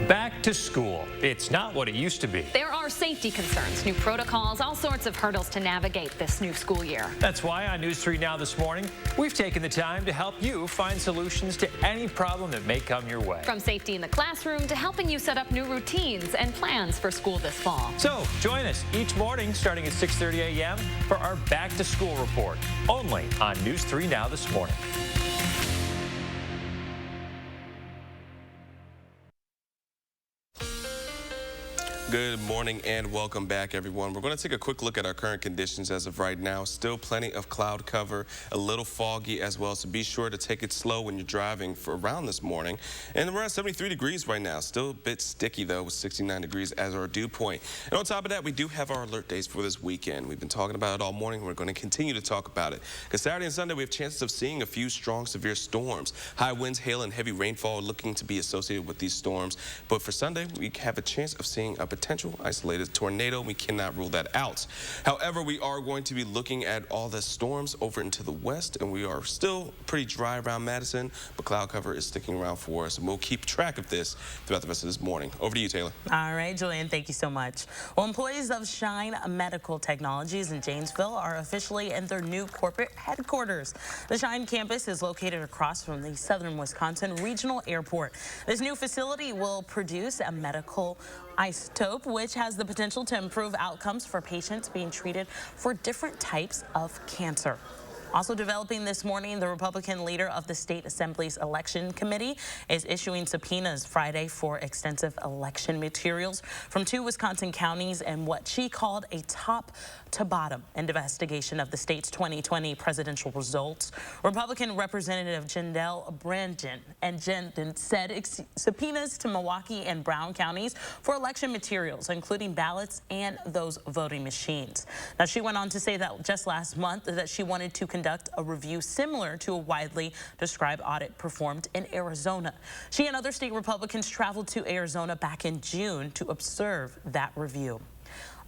Back to school. It's not what it used to be. There are safety concerns, new protocols, all sorts of hurdles to navigate this new school year. That's why on News 3 Now this morning, we've taken the time to help you find solutions to any problem that may come your way. From safety in the classroom to helping you set up new routines and plans for school this fall. So join us each morning starting at 6:30 a.m. for our Back to School report, only on News 3 Now this morning. Good morning and welcome back, everyone. We're going to take a quick look at our current conditions as of right now. Still plenty of cloud cover, a little foggy as well, so be sure to take it slow when you're driving for around this morning. And we're at 73 degrees right now. Still a bit sticky, though, with 69 degrees as our dew point. And on top of that, we do have our alert days for this weekend. We've been talking about it all morning. We're going to continue to talk about it. Because Saturday and Sunday, we have chances of seeing a few strong, severe storms. High winds, hail, and heavy rainfall are looking to be associated with these storms. But for Sunday, we have a chance of seeing a potential potential isolated tornado. We cannot rule that out. However, we are going to be looking at all the storms over into the west, and we are still pretty dry around Madison, but cloud cover is sticking around for us, and we'll keep track of this throughout the rest of this morning. Over to you, Taylor. All right, Julian, thank you so much. Well, employees of Shine Medical Technologies in Janesville are officially in their new corporate headquarters. The Shine campus is located across from the Southern Wisconsin Regional Airport. This new facility will produce a medical isotope, which has the potential to improve outcomes for patients being treated for different types of cancer. Also developing this morning, the Republican leader of the state assembly's election committee is issuing subpoenas Friday for extensive election materials from 2 Wisconsin counties in what she called a top-to-bottom investigation of the state's 2020 presidential results. Republican Representative Jindal Brandon said subpoenas to Milwaukee and Brown counties for election materials, including ballots and those voting machines. Now, she went on to say that just last month that she wanted to conduct a review similar to a widely described audit performed in Arizona. She and other state Republicans traveled to Arizona back in June to observe that review.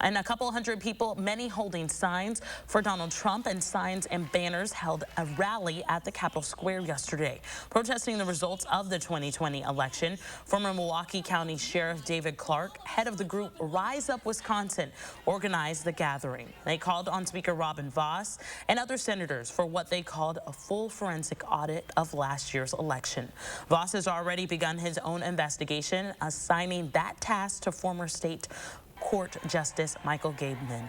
And a couple hundred people, many holding signs for Donald Trump, and signs and banners held a rally at the Capitol Square yesterday, protesting the results of the 2020 election. Former Milwaukee County Sheriff David Clark, head of the group Rise Up Wisconsin, organized the gathering. They called on Speaker Robin Vos and other senators for what they called a full forensic audit of last year's election. Vos has already begun his own investigation, assigning that task to former state Court Justice Michael Gabeman.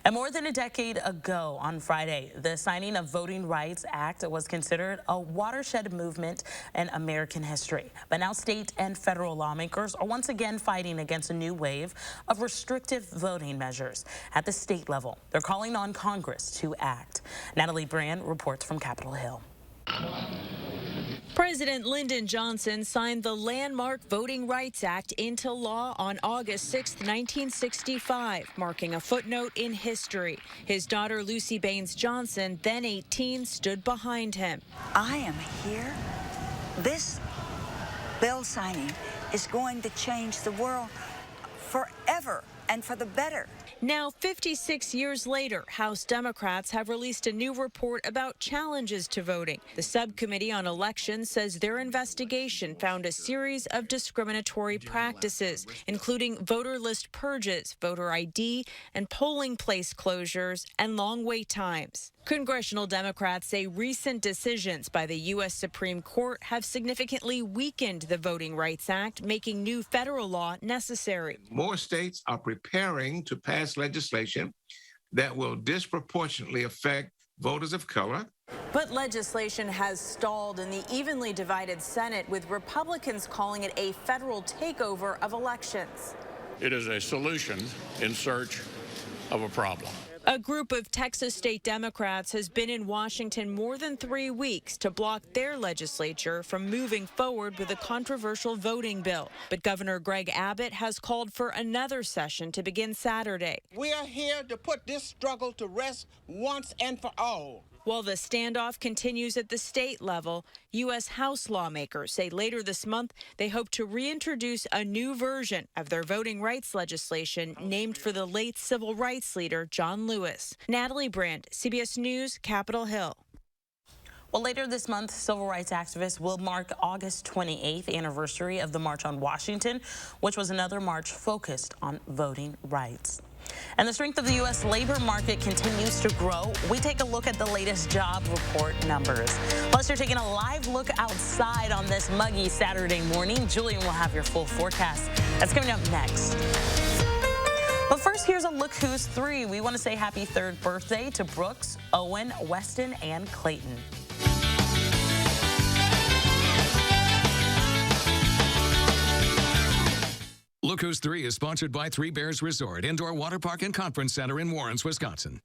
And more than a decade ago on Friday, the signing of Voting Rights Act was considered a watershed movement in American history. But now state and federal lawmakers are once again fighting against a new wave of restrictive voting measures at the state level. They're calling on Congress to act. Natalie Brand reports from Capitol Hill. President Lyndon Johnson signed the landmark Voting Rights Act into law on August 6, 1965, marking a footnote in history. His daughter, Lucy Baines Johnson, then 18, stood behind him. I am here. This bill signing is going to change the world forever and for the better. Now, 56 years later, House Democrats have released a new report about challenges to voting. The Subcommittee on Elections says their investigation found a series of discriminatory practices, including voter list purges, voter ID, and polling place closures, and long wait times. Congressional Democrats say recent decisions by the U.S. Supreme Court have significantly weakened the Voting Rights Act, making new federal law necessary. More states are preparing to pass legislation that will disproportionately affect voters of color. But legislation has stalled in the evenly divided Senate, with Republicans calling it a federal takeover of elections. It is a solution in search of a problem. A group of Texas state Democrats has been in Washington more than 3 weeks to block their legislature from moving forward with a controversial voting bill. But Governor Greg Abbott has called for another session to begin Saturday. We are here to put this struggle to rest once and for all. While the standoff continues at the state level, U.S. House lawmakers say later this month they hope to reintroduce a new version of their voting rights legislation named for the late civil rights leader John Lewis. Natalie Brand, CBS News, Capitol Hill. Well, later this month, civil rights activists will mark August 28th anniversary of the March on Washington, which was another march focused on voting rights. And the strength of the U.S. labor market continues to grow. We take a look at the latest job report numbers. Plus, you're taking a live look outside on this muggy Saturday morning. Julian will have your full forecast. That's coming up next. But first, here's a Look Who's 3. We want to say happy 3rd birthday to Brooks, Owen, Weston, and Clayton. Look Who's 3 is sponsored by Three Bears Resort, Indoor Water Park and Conference Center in Warrens, Wisconsin.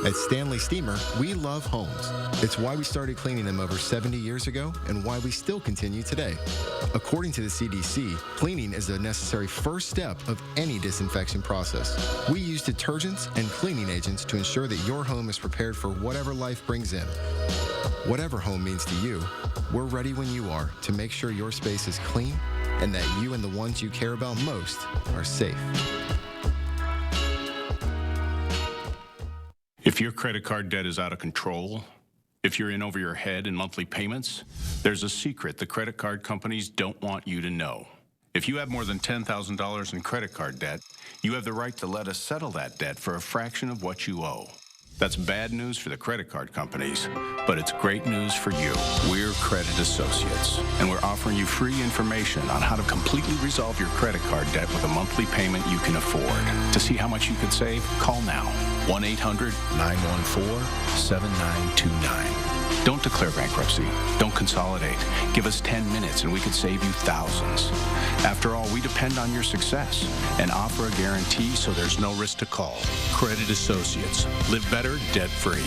At Stanley Steamer, we love homes. It's why we started cleaning them over 70 years ago and why we still continue today. According to the CDC, cleaning is a necessary first step of any disinfection process. We use detergents and cleaning agents to ensure that your home is prepared for whatever life brings in. Whatever home means to you, we're ready when you are to make sure your space is clean and that you and the ones you care about most are safe. If your credit card debt is out of control, if you're in over your head in monthly payments, there's a secret the credit card companies don't want you to know. If you have more than $10,000 in credit card debt, you have the right to let us settle that debt for a fraction of what you owe. That's bad news for the credit card companies, but it's great news for you. We're Credit Associates, and we're offering you free information on how to completely resolve your credit card debt with a monthly payment you can afford. To see how much you could save, call now. 1-800-914-7929. Don't declare bankruptcy. Don't consolidate. Give us 10 minutes and we could save you thousands. After all, we depend on your success and offer a guarantee so there's no risk to call. Credit Associates. Live better, debt-free.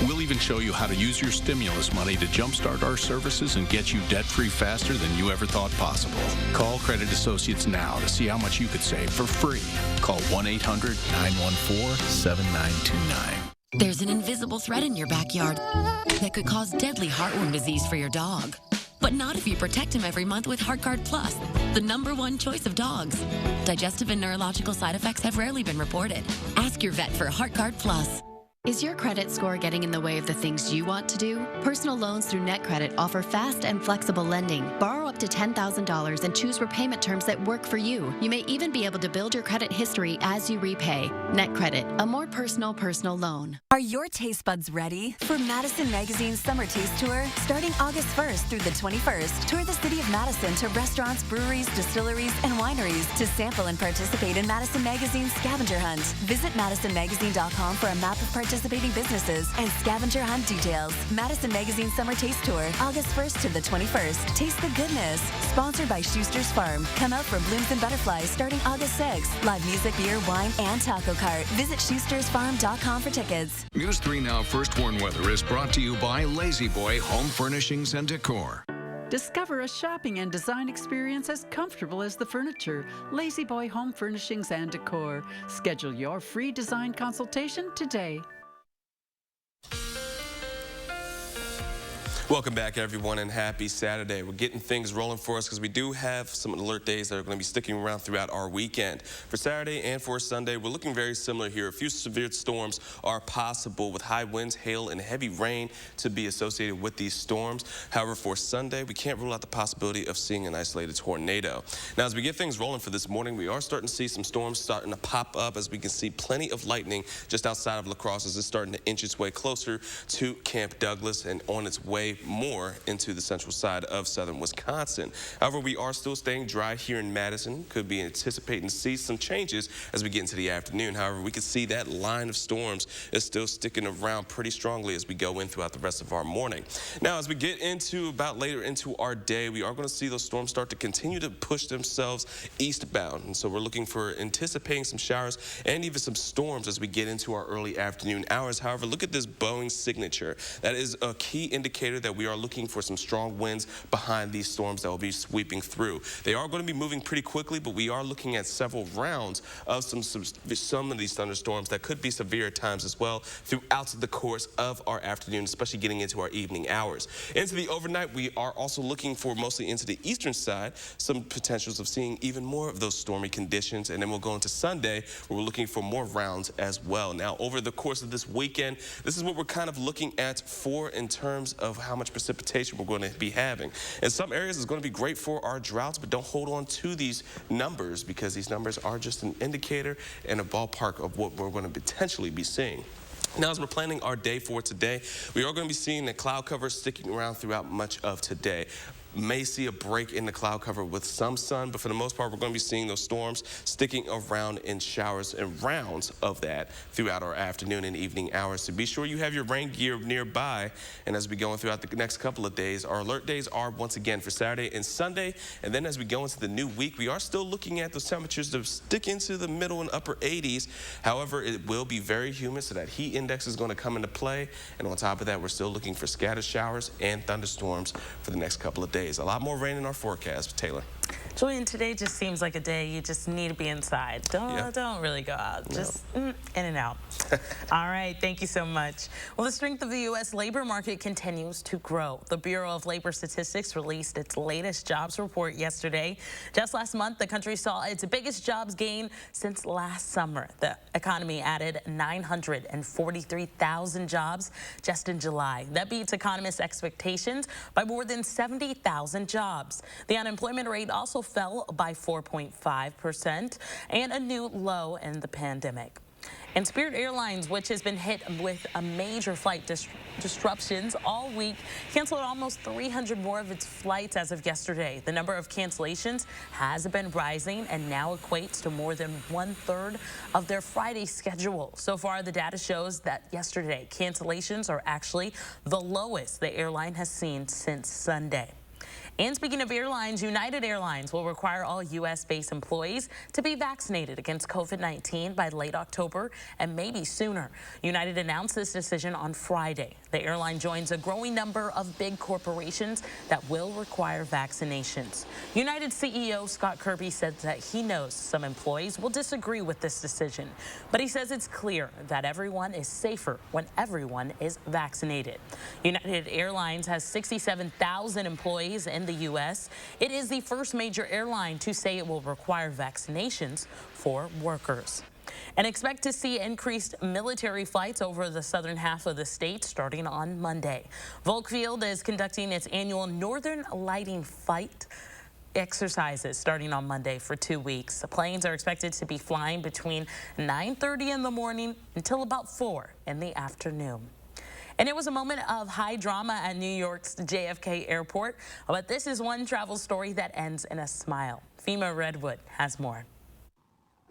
We'll even show you how to use your stimulus money to jumpstart our services and get you debt-free faster than you ever thought possible. Call Credit Associates now to see how much you could save for free. Call 1-800-914-7929. There's an invisible threat in your backyard that could cause deadly heartworm disease for your dog. But not if you protect him every month with HeartGuard Plus, the #1 choice of dogs. Digestive and neurological side effects have rarely been reported. Ask your vet for HeartGuard Plus. Is your credit score getting in the way of the things you want to do? Personal loans through NetCredit offer fast and flexible lending. Borrow up to $10,000 and choose repayment terms that work for you. You may even be able to build your credit history as you repay. NetCredit, a more personal loan. Are your taste buds ready for Madison Magazine's Summer Taste Tour? Starting August 1st through the 21st, tour the city of Madison to restaurants, breweries, distilleries, and wineries to sample and participate in Madison Magazine's scavenger hunt. Visit madisonmagazine.com for a map of participating businesses and scavenger hunt details. Madison Magazine Summer Taste Tour, August 1st to the 21st. Taste the goodness. Sponsored by Schuster's Farm. Come out for Blooms and Butterflies starting August 6th. Live music, beer, wine, and taco cart. Visit schustersfarm.com for tickets. News 3 Now First Warn Weather is brought to you by Lazy Boy Home Furnishings and Decor. Discover a shopping and design experience as comfortable as the furniture. Lazy Boy Home Furnishings and Decor. Schedule your free design consultation today. Welcome back, everyone, and happy Saturday. We're getting things rolling for us because we do have some alert days that are going to be sticking around throughout our weekend. For Saturday and for Sunday, we're looking very similar here. A few severe storms are possible with high winds, hail, and heavy rain to be associated with these storms. However, for Sunday, we can't rule out the possibility of seeing an isolated tornado. Now, as we get things rolling for this morning, we are starting to see some storms starting to pop up as we can see plenty of lightning just outside of La Crosse as it's starting to inch its way closer to Camp Douglas and on its way more into the central side of southern Wisconsin. However, we are still staying dry here in Madison. Could be anticipating to see some changes as we get into the afternoon. However, we can see that line of storms is still sticking around pretty strongly as we go in throughout the rest of our morning. Now, as we get into about later into our day, we are going to see those storms start to continue to push themselves eastbound. And so we're looking for anticipating some showers and even some storms as we get into our early afternoon hours. However, look at this Boeing signature. That is a key indicator that we are looking for some strong winds behind these storms that will be sweeping through. They are going to be moving pretty quickly, but we are looking at several rounds of some of these thunderstorms that could be severe at times as well throughout the course of our afternoon, especially getting into our evening hours. Into the overnight, we are also looking for mostly into the eastern side, some potentials of seeing even more of those stormy conditions. And then we'll go into Sunday, where we're looking for more rounds as well. Now, over the course of this weekend, this is what we're kind of looking at for in terms of how much precipitation we're going to be having. In some areas, it's going to be great for our droughts, but don't hold on to these numbers because these numbers are just an indicator and a ballpark of what we're going to potentially be seeing. Now, as we're planning our day for today, we are going to be seeing the cloud cover sticking around throughout much of today. May see a break in the cloud cover with some sun, but for the most part, we're going to be seeing those storms sticking around in showers and rounds of that throughout our afternoon and evening hours. So be sure you have your rain gear nearby. And as we go throughout the next couple of days, our alert days are once again for Saturday and Sunday. And then as we go into the new week, we are still looking at those temperatures to stick into the middle and upper 80s. However, it will be very humid, so that heat index is going to come into play. And on top of that, we're still looking for scattered showers and thunderstorms for the next couple of days. A lot more rain in our forecast. Taylor. Julian, today just seems like a day you just need to be inside. Don't really go out. Just in and out. All right, thank you so much. Well, the strength of the U.S. labor market continues to grow. The Bureau of Labor Statistics released its latest jobs report yesterday. Just last month, the country saw its biggest jobs gain since last summer. The economy added 943,000 jobs just in July. That beats economists' expectations by more than 70,000 jobs. The unemployment rate also fell by 4.5% and a new low in the pandemic. And Spirit Airlines, which has been hit with a major flight disruptions all week, canceled almost 300 more of its flights as of yesterday. The number of cancellations has been rising and now equates to more than 1/3 of their Friday schedule. So far, the data shows that yesterday, cancellations are actually the lowest the airline has seen since Sunday. And speaking of airlines, United Airlines will require all U.S.-based employees to be vaccinated against COVID-19 by late October and maybe sooner. United announced this decision on Friday. The airline joins a growing number of big corporations that will require vaccinations. United CEO Scott Kirby said that he knows some employees will disagree with this decision, but he says it's clear that everyone is safer when everyone is vaccinated. United Airlines has 67,000 employees in the U.S. It is the first major airline to say it will require vaccinations for workers. And expect to see increased military flights over the southern half of the state starting on Monday. Volk Field is conducting its annual Northern Lighting Flight exercises starting on Monday for 2 weeks. The planes are expected to be flying between 9:30 in the morning until about 4 in the afternoon. And it was a moment of high drama at New York's JFK Airport, but this is one travel story that ends in a smile. FEMA Redwood has more.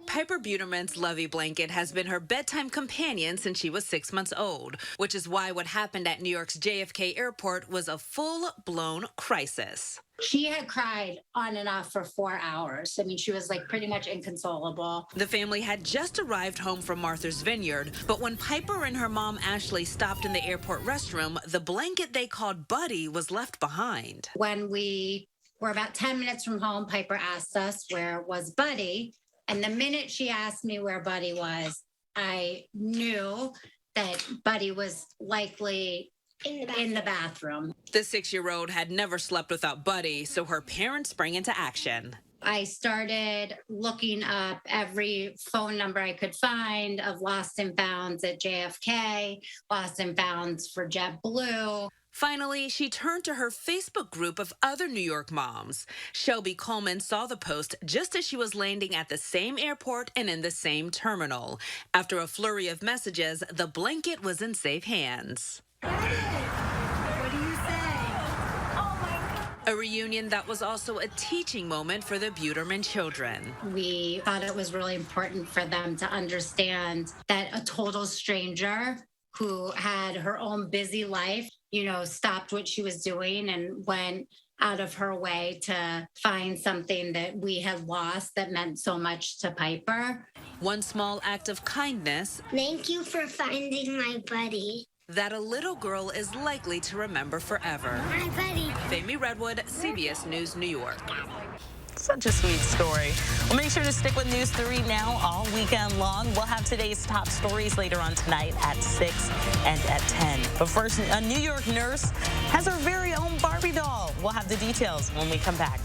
Piper Beautyman's Lovey blanket has been her bedtime companion since she was 6 months old, which is why what happened at New York's JFK Airport was a full-blown crisis. She had cried on and off for 4 hours. I mean, she was like pretty much inconsolable. The family had just arrived home from Martha's Vineyard, but when Piper and her mom Ashley stopped in the airport restroom, the blanket they called Buddy was left behind. When we were about 10 minutes from home, Piper asked us where was Buddy. And the minute she asked me where Buddy was, I knew that Buddy was likely in the bathroom. The 6-year-old had never slept without Buddy, so her parents sprang into action. I started looking up every phone number I could find of lost and founds at JFK, lost and founds for JetBlue. Finally, she turned to her Facebook group of other New York moms. Shelby Coleman saw the post just as she was landing at the same airport and in the same terminal. After a flurry of messages, the blanket was in safe hands. What do you say? Oh my God. A reunion that was also a teaching moment for the Beautyman children. We thought it was really important for them to understand that a total stranger who had her own busy life, stopped what she was doing and went out of her way to find something that we had lost that meant so much to Piper. One small act of kindness. Thank you for finding my buddy. That a little girl is likely to remember forever. My buddy. Femi Redwood, CBS News, New York. Such a sweet story. Well, make sure to stick with News 3 Now all weekend long. We'll have today's top stories later on tonight at 6 and at 10. But first, a New York nurse has her very own Barbie doll. We'll have the details when we come back.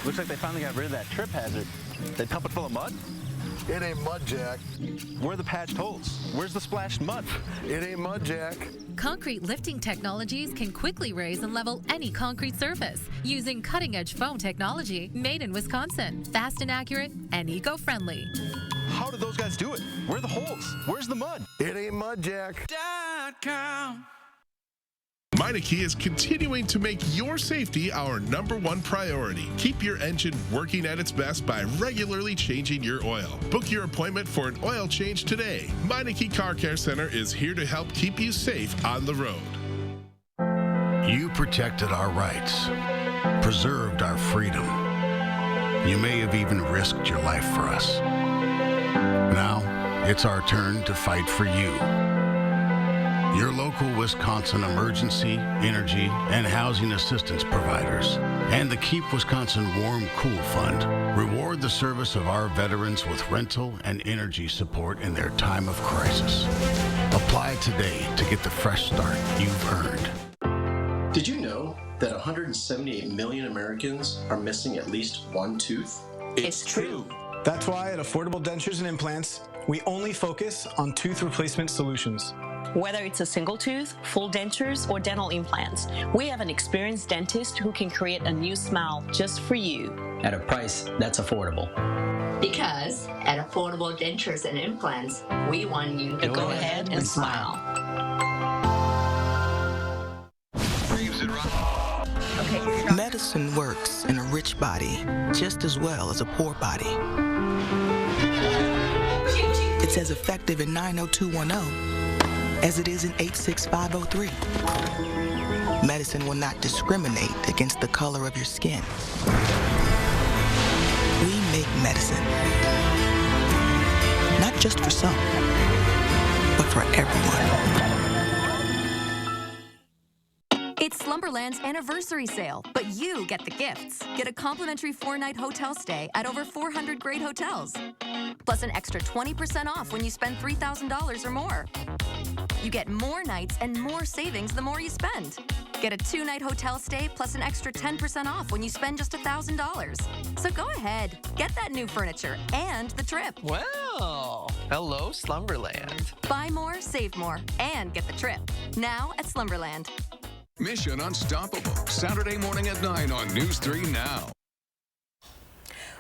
Looks like they finally got rid of that trip hazard. They pump it full of mud? It ain't mud, Jack. Where are the patched holes? Where's the splashed mud? It ain't mud, Jack. Concrete lifting technologies can quickly raise and level any concrete surface using cutting-edge foam technology made in Wisconsin. Fast and accurate and eco-friendly. How did those guys do it? Where are the holes? Where's the mud? It ain't mud, Jack. Meineke is continuing to make your safety our #1 priority. Keep your engine working at its best by regularly changing your oil. Book your appointment for an oil change today. Meineke Car Care Center is here to help keep you safe on the road. You protected our rights, preserved our freedom. You may have even risked your life for us. Now, it's our turn to fight for you. your local Wisconsin emergency, energy, and housing assistance providers, and the Keep Wisconsin Warm Cool Fund. Reward the service of our veterans with rental and energy support in their time of crisis. Apply today to get the fresh start you've earned. Did you know that 178 million Americans are missing at least one tooth? It's true. That's why at Affordable Dentures and Implants, we only focus on tooth replacement solutions. Whether it's a single tooth, full dentures, or dental implants, we have an experienced dentist who can create a new smile just for you. At a price that's affordable. Because at Affordable Dentures and Implants, we want you to go ahead and smile. Medicine works in a rich body just as well as a poor body. It's as effective in 90210 as it is in 86503. Medicine will not discriminate against the color of your skin. We make medicine. Not just for some, but for everyone. It's Slumberland's anniversary sale, but you get the gifts. Get a complimentary 4-night hotel stay at over 400 great hotels. Plus an extra 20% off when you spend $3,000 or more. You get more nights and more savings the more you spend. Get a 2-night hotel stay plus an extra 10% off when you spend just $1,000. So go ahead, get that new furniture and the trip. Well, hello, Slumberland. Buy more, save more, and get the trip. Now at Slumberland. Mission Unstoppable, Saturday morning at 9 on News 3 Now.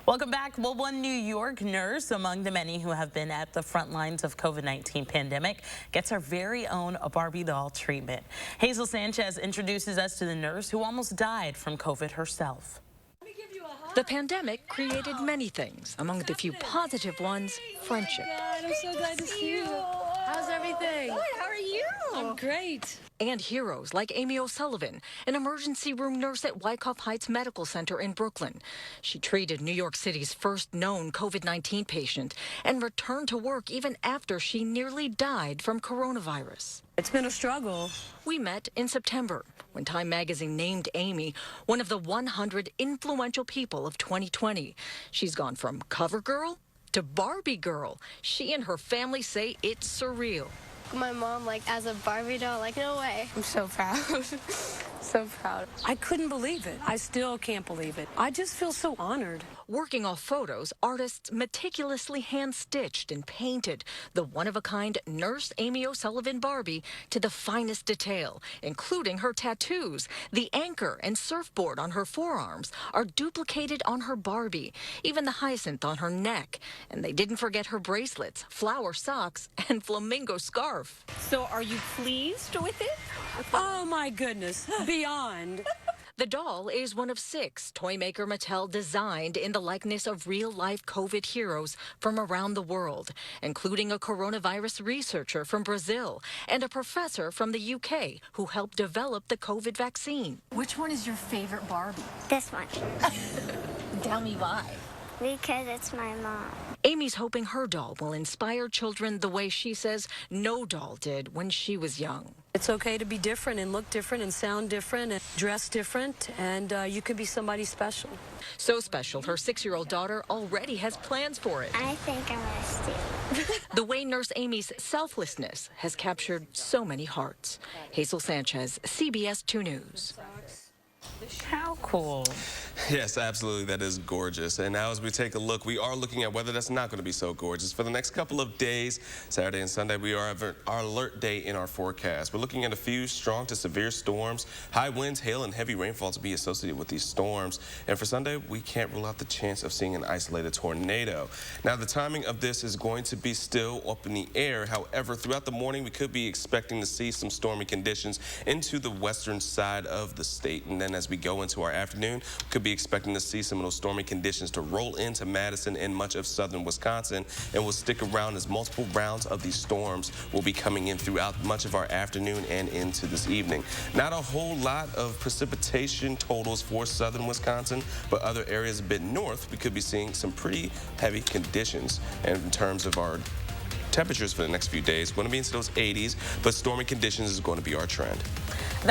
Welcome back. Well, one New York nurse among the many who have been at the front lines of COVID-19 pandemic gets her very own Barbie doll treatment. Hazel Sanchez introduces us to the nurse who almost died from COVID herself. The pandemic created many things. Among the few positive ones, friendship. God, I'm so glad to see you. How's everything? Good, how are you? I'm great. And heroes like Amy O'Sullivan, an emergency room nurse at Wyckoff Heights Medical Center in Brooklyn. She treated New York City's first known COVID-19 patient and returned to work even after she nearly died from coronavirus. It's been a struggle. We met in September when Time magazine named Amy one of the 100 influential people of 2020. She's gone from cover girl to Barbie girl. She and her family say it's surreal. My mom, as a Barbie doll, no way. I'm so proud. So proud. I couldn't believe it. I still can't believe it. I just feel so honored. Working off photos, artists meticulously hand-stitched and painted the one-of-a-kind Nurse Amy O'Sullivan Barbie to the finest detail, including her tattoos. The anchor and surfboard on her forearms are duplicated on her Barbie, even the hyacinth on her neck. And they didn't forget her bracelets, flower socks, and flamingo scarf. So are you pleased with it? Oh, my goodness. Beyond. The doll is one of 6 toymaker Mattel designed in the likeness of real-life COVID heroes from around the world, including a coronavirus researcher from Brazil and a professor from the UK who helped develop the COVID vaccine. Which one is your favorite Barbie? This one. Tell me why. Because it's my mom. Amy's hoping her doll will inspire children the way she says no doll did when she was young. It's okay to be different and look different and sound different and dress different, and you can be somebody special. So special, her 6-year-old daughter already has plans for it. I think I'm going to steal. The way Nurse Amy's selflessness has captured so many hearts. Hazel Sanchez, CBS 2 News. How cool. Yes, absolutely. That is gorgeous. And now as we take a look, we are looking at whether that's not going to be so gorgeous. For the next couple of days, Saturday and Sunday, we are at our alert day in our forecast. We're looking at a few strong to severe storms, high winds, hail, and heavy rainfall to be associated with these storms. And for Sunday, we can't rule out the chance of seeing an isolated tornado. Now, the timing of this is going to be still up in the air. However, throughout the morning, we could be expecting to see some stormy conditions into the western side of the state. And then as we go into our afternoon, we could be expecting to see some of those stormy conditions to roll into Madison and much of southern Wisconsin, and will stick around as multiple rounds of these storms will be coming in throughout much of our afternoon and into this evening. Not a whole lot of precipitation totals for southern Wisconsin, but other areas a bit north, we could be seeing some pretty heavy conditions. And in terms of our temperatures for the next few days going to be into those 80s, but stormy conditions is going to be our trend.